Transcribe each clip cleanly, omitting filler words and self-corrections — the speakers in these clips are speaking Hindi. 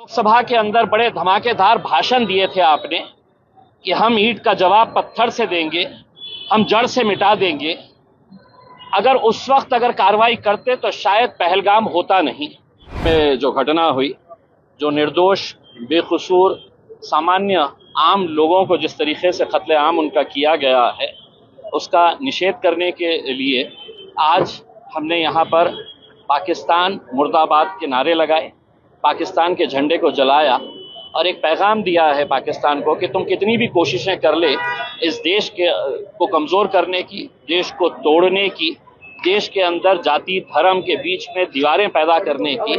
लोकसभा के अंदर बड़े धमाकेदार भाषण दिए थे आपने कि हम ईंट का जवाब पत्थर से देंगे, हम जड़ से मिटा देंगे। अगर उस वक्त कार्रवाई करते तो शायद पहलगाम होता नहीं। में जो घटना हुई, जो निर्दोष बेकसूर सामान्य आम लोगों को जिस तरीके से कत्ले आम उनका किया गया है, उसका निषेध करने के लिए आज हमने यहाँ पर पाकिस्तान मुर्दाबाद के नारे लगाए, पाकिस्तान के झंडे को जलाया और एक पैगाम दिया है पाकिस्तान को कि तुम कितनी भी कोशिशें कर ले इस देश को कमज़ोर करने की, देश को तोड़ने की, देश के अंदर जाति धर्म के बीच में दीवारें पैदा करने की,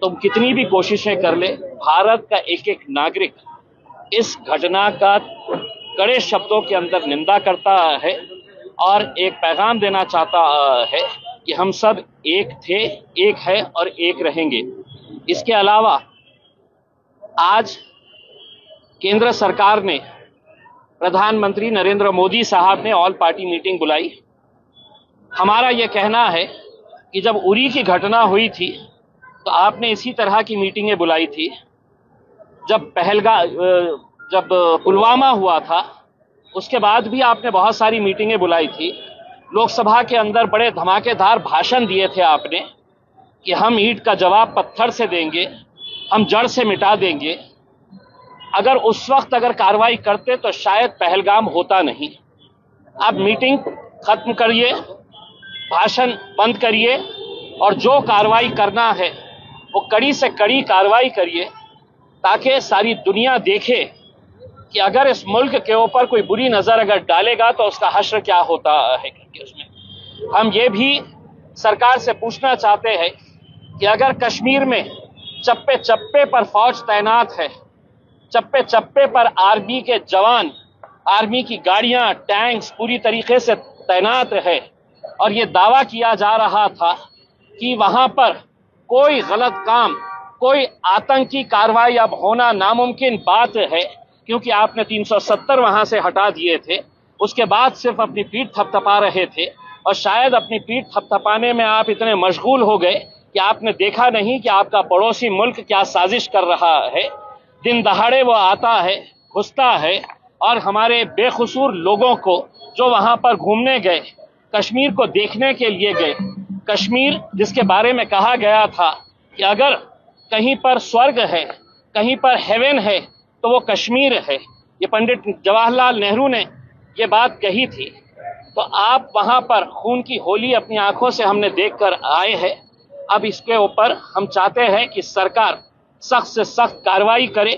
तुम कितनी भी कोशिशें कर ले, भारत का एक एक नागरिक इस घटना का कड़े शब्दों के अंदर निंदा करता है और एक पैगाम देना चाहता है कि हम सब एक थे, एक है और एक रहेंगे। इसके अलावा आज केंद्र सरकार ने, प्रधानमंत्री नरेंद्र मोदी साहब ने ऑल पार्टी मीटिंग बुलाई। हमारा यह कहना है कि जब उरी की घटना हुई थी तो आपने इसी तरह की मीटिंगें बुलाई थी। जब पुलवामा हुआ था उसके बाद भी आपने बहुत सारी मीटिंगें बुलाई थी। लोकसभा के अंदर बड़े धमाकेदार भाषण दिए थे आपने कि हम ईंट का जवाब पत्थर से देंगे, हम जड़ से मिटा देंगे। अगर उस वक्त कार्रवाई करते तो शायद पहलगाम होता नहीं। आप मीटिंग खत्म करिए, भाषण बंद करिए और जो कार्रवाई करना है वो कड़ी से कड़ी कार्रवाई करिए, ताकि सारी दुनिया देखे कि अगर इस मुल्क के ऊपर कोई बुरी नज़र डालेगा तो उसका हश्र क्या होता है। उसमें हम ये भी सरकार से पूछना चाहते हैं कि अगर कश्मीर में चप्पे चप्पे पर फौज तैनात है, चप्पे चप्पे पर आर्मी के जवान, आर्मी की गाड़ियां, टैंक्स पूरी तरीके से तैनात है और ये दावा किया जा रहा था कि वहां पर कोई गलत काम, कोई आतंकी कार्रवाई अब होना नामुमकिन बात है, क्योंकि आपने 370 वहां से हटा दिए थे। उसके बाद सिर्फ अपनी पीठ थपथपा रहे थे और शायद अपनी पीठ थपथपाने में आप इतने मशगूल हो गए कि आपने देखा नहीं कि आपका पड़ोसी मुल्क क्या साजिश कर रहा है। दिन दहाड़े वो आता है, घुसता है और हमारे बेकसूर लोगों को जो वहां पर घूमने गए, कश्मीर को देखने के लिए गए, कश्मीर जिसके बारे में कहा गया था कि अगर कहीं पर स्वर्ग है, कहीं पर हेवन है तो वो कश्मीर है। ये पंडित जवाहरलाल नेहरू ने ये बात कही थी। तो आप वहां पर खून की होली अपनी आंखों से हमने देखकर आए हैं। अब इसके ऊपर हम चाहते हैं कि सरकार सख्त से सख्त कार्रवाई करे।